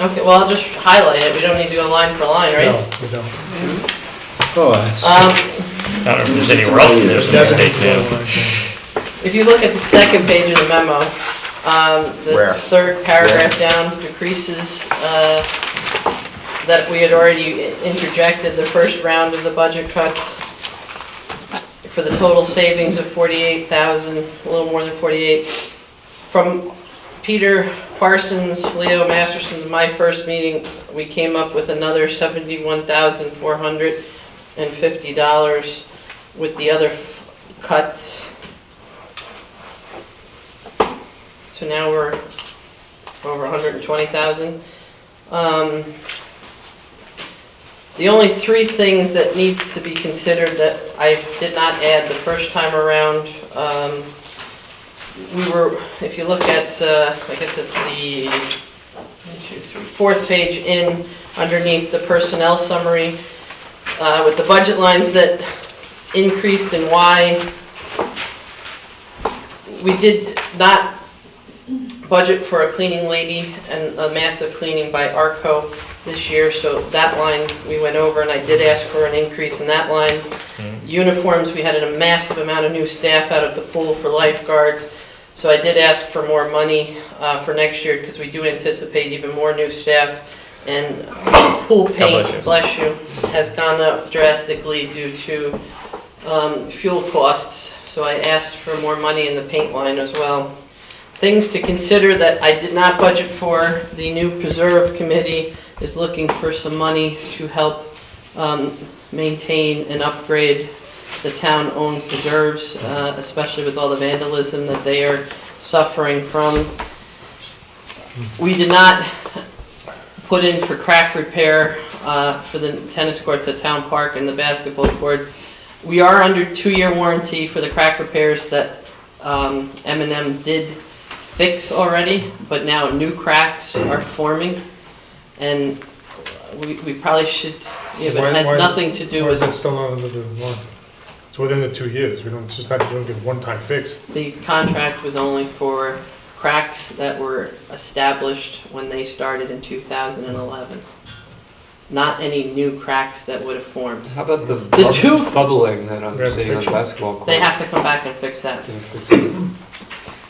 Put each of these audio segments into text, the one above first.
Okay, well, I'll just highlight it. We don't need to go line for line, right? No, we don't. Oh, that's, I don't know if there's anywhere else in there's a mistake now. If you look at the second page of the memo, Where? the third paragraph down decreases, that we had already interjected the first round of the budget cuts for the total savings of 48,000, a little more than 48. From Peter Parsons, Leo Masterson's, and my first meeting, we came up with another $71,450 with the other cuts. So now we're over 120,000. The only three things that needs to be considered that I did not add the first time around, we were, if you look at, I guess it's the 1, 2, 3, fourth page in, underneath the personnel summary, with the budget lines that increased and why. We did not budget for a cleaning lady and a massive cleaning by ARCO this year, so that line we went over, and I did ask for an increase in that line. Uniforms, we had a massive amount of new staff out at the pool for lifeguards, so I did ask for more money for next year because we do anticipate even more new staff. And pool paint, bless you, has gone up drastically due to fuel costs, so I asked for more money in the paint line as well. Things to consider that I did not budget for: the new preserve committee is looking for some money to help maintain and upgrade the town-owned preserves, especially with all the vandalism that they are suffering from. We did not put in for crack repair for the tennis courts at Town Park and the basketball courts. We are under 2-year warranty for the crack repairs that M&M did fix already, but now new cracks are forming, and we probably should, yeah, but it has nothing to do with... Why is it still not under the warranty? It's within the 2 years, we don't, just not, you don't get a one-time fix. The contract was only for cracks that were established when they started in 2011. Not any new cracks that would have formed. How about the two bubbling that I'm Yeah, seeing on the picture. basketball court? They have to come back and fix that. Yeah, fix it.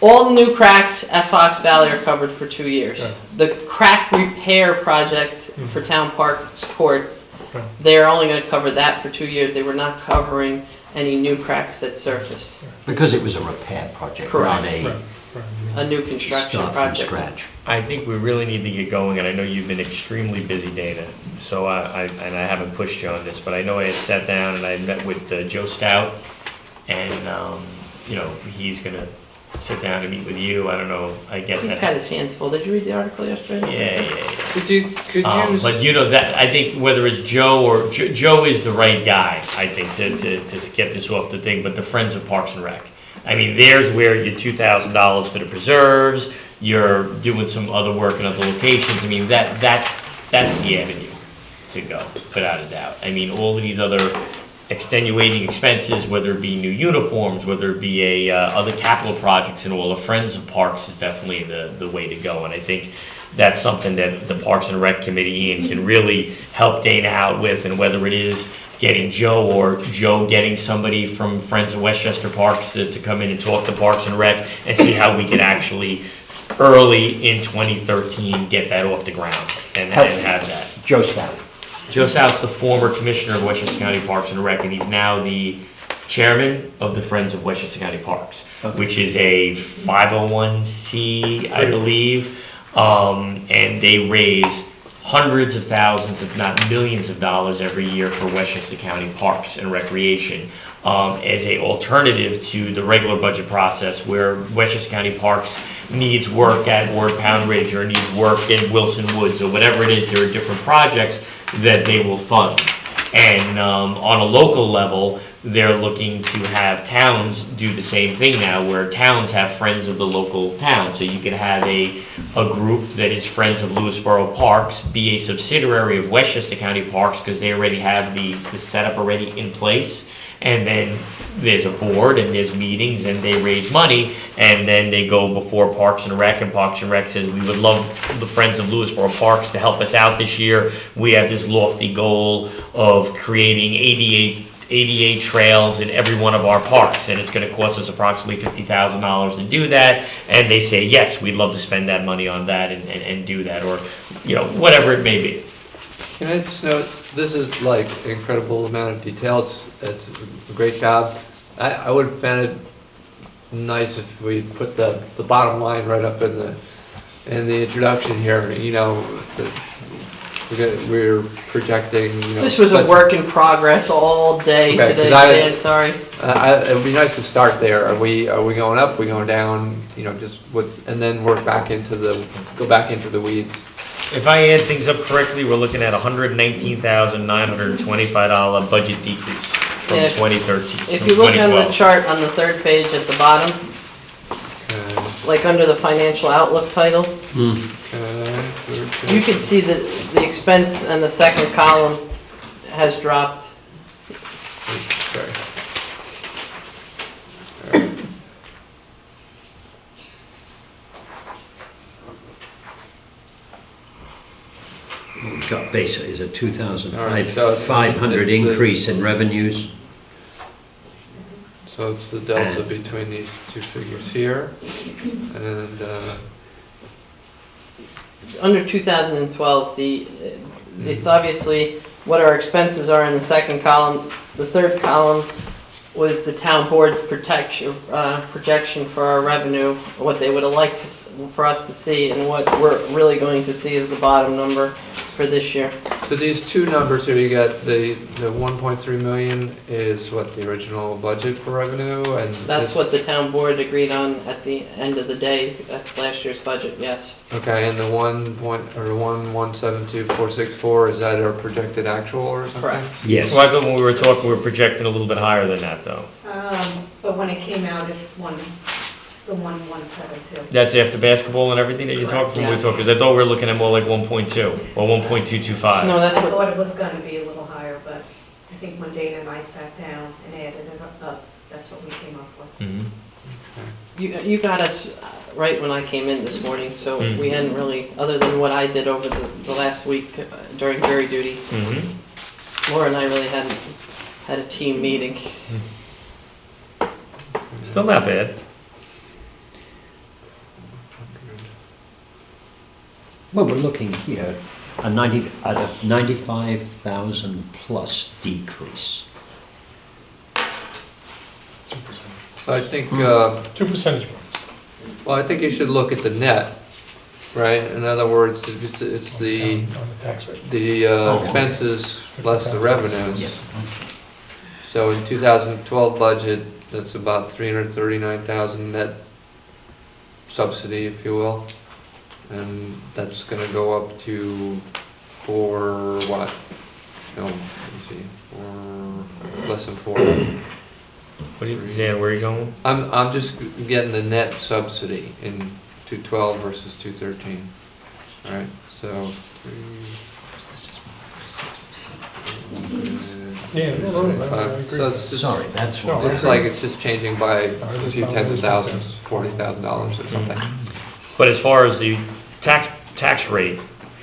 All the new cracks at Fox Valley are covered for 2 years. Right. The crack repair project for Town Park's courts, Right. they're only going to cover that for 2 years. They were not covering any new cracks that surfaced. Because it was a repair project, Correct. not a Right, right. A new construction start from project. scratch. I think we really need to get going, and I know you've been extremely busy, Dana, so I haven't pushed you on this, but I know I had sat down and I met with Joe Stout, and, you know, he's gonna sit down and meet with you. I don't know, I guess He's that... got his hands full. Did you read the article yesterday? Yeah. Could you But you know, that, I think whether it's Joe or, Joe is the right guy, I think, to get this off the thing, but the Friends of Parks and Rec. I mean, there's where your $2,000 for the preserves, you're doing some other work in other locations. I mean, that's the avenue to go, without a doubt. I mean, all of these other extenuating expenses, whether it be new uniforms, whether it be other capital projects and all, the Friends of Parks is definitely the way to go. And I think that's something that the Parks and Rec Committee, Ian, can really help Dana out with, and whether it is getting Joe or Joe getting somebody from Friends of Westchester Parks to come in and talk to Parks and Rec and see how we can actually early in 2013 get that off the ground and have that. Joe Stout. Joe Stout's the former commissioner of Westchester County Parks and Rec, and he's now the chairman of the Friends of Westchester County Parks, which is a 501c, I believe, and they raise hundreds of thousands, if not millions of dollars every year for Westchester County Parks and Recreation, as a alternative to the regular budget process where Westchester County Parks needs work at Ward Pound Ridge or needs work in Wilson Woods or whatever it is. There are different projects that they will fund. And on a local level, they're looking to have towns do the same thing now, where towns have Friends of the local town. So you can have a group that is Friends of Lewisboro Parks be a subsidiary of Westchester County Parks because they already have the setup already in place. and then there's a board and there's meetings and they raise money, and then they go before Parks and Rec, and Parks and Rec says, we would love the Friends of Lewisboro Parks to help us out this year. We have this lofty goal of creating ADA trails in every one of our parks, and it's gonna cost us approximately $50,000 to do that, and they say, yes, we'd love to spend that money on that and do that, or, you know, whatever it may be. Can I just note, this is like an incredible amount of detail, it's a great job. I would have found it nice if we put the bottom line right up in the introduction here, you know, we're projecting, you know. This was a work in progress all day Okay, today, 'cause Dan, sorry. It would be nice to start there. Are we going up, we going down, you know, just with, and then work back into go back into the weeds. If I add things up correctly, we're looking at $119,925 budget decrease from Yeah. 2013, If from you look on the 2012. chart on the third page at the bottom, like under the financial outlook title, you can see that the expense and the second column has dropped. Sorry. We've got basically is a All right, so it's- 2,500 it's the- increase in revenues. So it's the delta And- between these two figures here, and, Under 2012, it's obviously what our expenses are in the second column. The third column was the town board's projection for our revenue, what they would have liked for us to see, and what we're really going to see is the bottom number for this year. so these two numbers here, you got the 1.3 million is what, the original budget for revenue, and That's this- what the town board agreed on at the end of the day, at last year's budget, yes. Okay, and the 1,172,464, is that our projected actual or something? Correct. Yes. Well, I thought when we were talking, we were projecting a little bit higher than that, though. But when it came out, it's the 1,172. That's after basketball and everything that you're talking, from we were talking, because I thought we were looking at more like 1.2, or 1.225. No, I that's what, thought it was gonna be a little higher, but I think when Dana and I sat down and added it up, that's what we came up with. Mhm. you got us right when I came in this morning, so we hadn't really, other than what I did over the last week during jury duty, Mhm. Laura and I really hadn't had a team meeting. Still not bad. Well, we're looking here at a 95,000 plus decrease. I think, 2 percentage points. well, I think you should look at the net, right? In other words, it's the, On the tax rate. expenses less the revenues. Yes. So in 2012 budget, that's about 339,000 net subsidy, if you will. And that's gonna go up to, for what? No, let me see, for less than 4. What do you, Dan, where are you going? I'm just getting the net subsidy in 212 versus 213. All right, so 3. Yeah, no, I agree. So it's just, Sorry, that's No, what. looks like it's just changing by a few tens of thousands, $40,000 or something. But as far as the tax rate,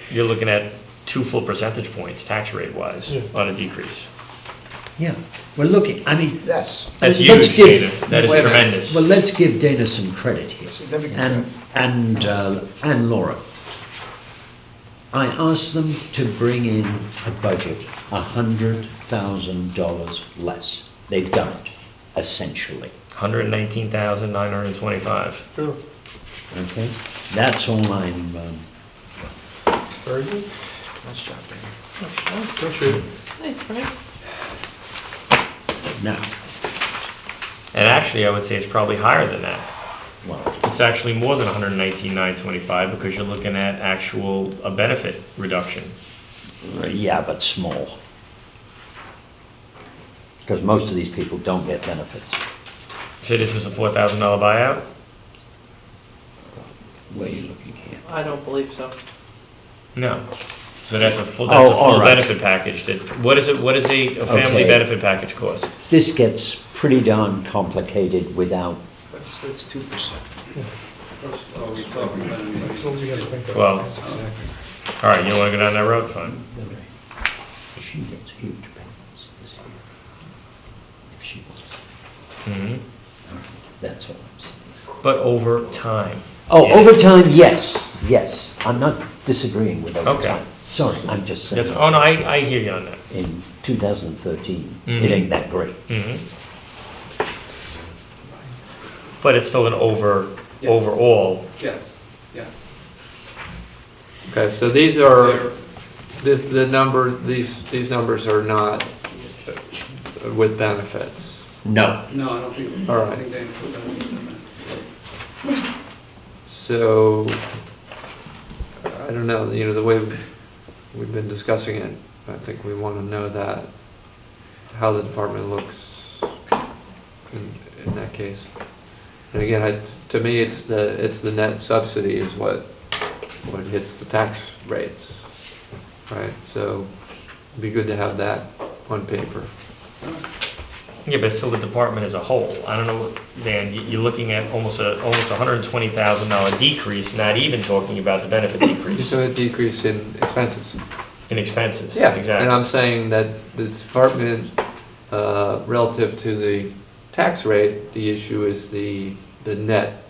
you're looking at 2 full percentage points, tax rate wise, Yeah. on a decrease. Yeah, we're looking, I mean, Yes. That's Let's huge, give- Dana. That is Wait a minute. tremendous. well, let's give Dana some credit here. Significant. And Laura. I asked them to bring in a budget $100,000 less. They've done it, essentially. 119,925. Sure. Okay? That's all I'm, Very good. Nice job, Dan. Appreciate it. Thanks, Frank. now, And actually, I would say it's probably higher than that. well, It's actually more than 119,925 because you're looking at actual, a benefit reduction. yeah, but small. Because most of these people don't get benefits. Say this was a $4,000 buyout? Where are you looking here? I don't believe so. No. So that's a full, Oh, all right. benefit package. What is a family Okay. benefit package cost? This gets pretty darn complicated without, It's 2%. That's all we gotta think of. Well, all right, you don't wanna go down that road, fine. she gets huge payments this year. If she wants. Mhm. That's all I'm saying. But over time. Oh, Yeah. overtime, yes, yes. I'm not disagreeing with Okay. overtime. Sorry, I'm just saying. That's, oh no, I hear you on that. In 2013, Mhm. it ain't that great. Mhm. But it's still an overall. Yes, yes. Okay, so these are, the numbers, these numbers are not with benefits. No. No, I don't think, All I right. don't think they include benefits in that. So, I don't know, the way we've been discussing it, I think we want to know that, how the department looks in that case. And again, to me, it's the net subsidy is what hits the tax rates, right? So, it'd be good to have that on paper. Yeah, but still the department as a whole. I don't know, Dan, you're looking at almost $120,000 decrease, not even talking about the benefit decrease So a decrease in expenses. in expenses. Yeah, Exactly. and I'm saying that the department, relative to the tax rate, the issue is the net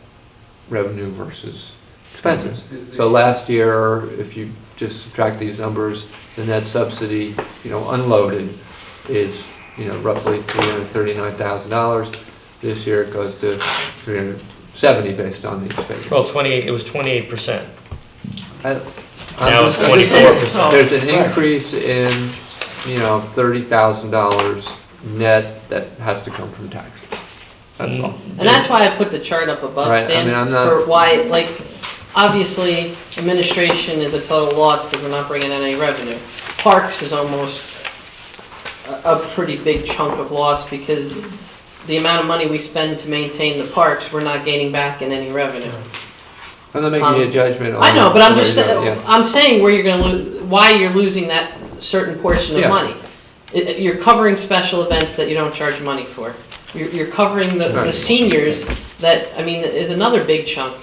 revenue versus expenses. Is the- So last year, if you just subtract these numbers, the net subsidy, unloaded is, roughly $339,000. This year it goes to 370 based on these figures. Well, it was 28%. I- Now it's I'm just- 24%. There's an increase in, $30,000 net that has to come from taxes. That's all. And that's why I put the chart up above, Right, I Dan, mean, I'm not- for why, like, obviously, administration is a total loss because we're not bringing in any revenue. Parks is almost a pretty big chunk of loss because the amount of money we spend to maintain the parks, we're not gaining back in any revenue. I'm not making a judgment on. I know, but I'm where just, you're going, yeah. I'm saying where you're gonna why you're losing that certain portion of Yeah. money. You're covering special events that you don't charge money for. You're covering the Right. seniors that, is another big chunk.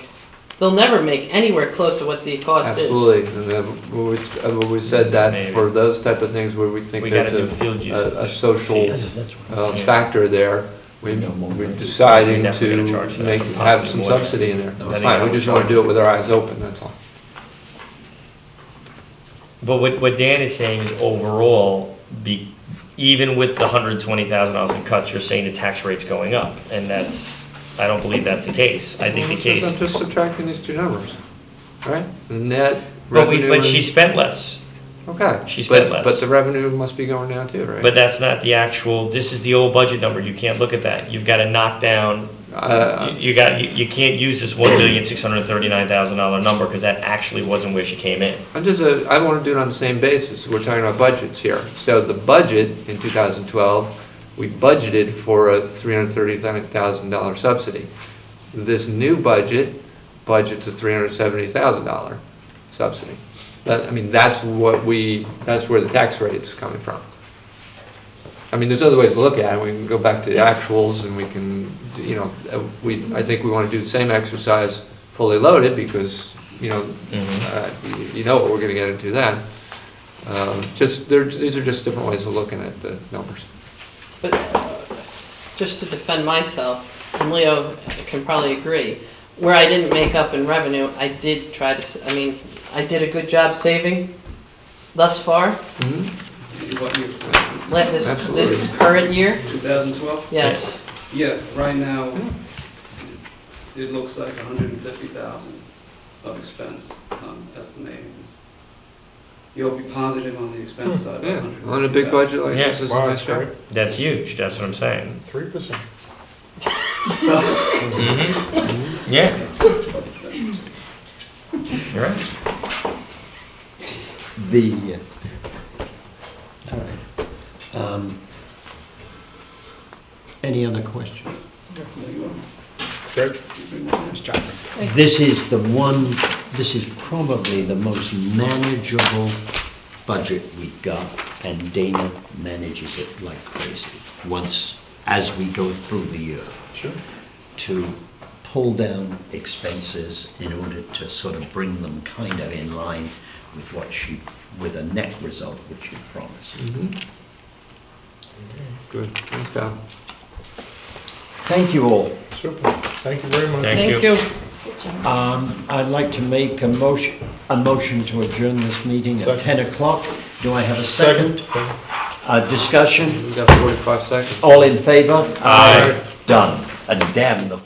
They'll never make anywhere close to what the cost is. Absolutely, and I've always said that Maybe. for those type of things where we think We gotta do there's field usage. a social fees. That's what Yeah. factor there, we're We're deciding definitely to gonna charge that, have possibly some more than- subsidy in there. I think Fine, I we would just want charge to do it with our eyes open, that's all. But what Dan is saying is overall, even with the $120,000 in cuts, you're saying the tax rate's going up. And I don't believe that's the case. I think the case, I'm just subtracting these two numbers, right? The net but revenue. she and- spent less. Okay. she spent less. But the revenue must be going down too, right? But that's not the actual, this is the old budget number. You can't look at that. You've got to knock down, you can't use this $1,639,000 number because that actually wasn't where she came in. I want to do it on the same basis. We're talking about budgets here. So the budget in 2012, we budgeted for a $339,000 subsidy. This new budget's a $370,000 subsidy. That's where the tax rate's coming from. There's other ways to look at it. We can go back to the actuals and we can, I think we want to do the same exercise fully loaded because, you know what we're gonna get into then. These are just different ways of looking at the numbers. But just to defend myself, and Leo can probably agree, where I didn't make up in revenue, I did try to, I did a good job saving thus far, What year? this Absolutely. current year, 2012? yes. Yeah, right now, it looks like 150,000 of expense, estimating this. You'll be positive on the expense side. by Yeah, 150,000. on a big budget like Yeah. this, is a Wow, nice that's job. great. That's huge, that's what I'm saying. 3%. Yeah. You're right. All right. Any other questions? Great. This is probably the most manageable budget we got, and Dana manages it like crazy, once, as we go through the year, Sure. to pull down expenses in order to sort of bring them kind of in line with what she, with a net result which she promised. Good, thanks, Tom. Thank you all. Super. Thank you very much. Thank Thank you. I'd like to make a motion to adjourn this meeting at Second. 10 o'clock. Do I have a second? Discussion? We got 45 seconds. All in favor? Aye. Done. And damn the...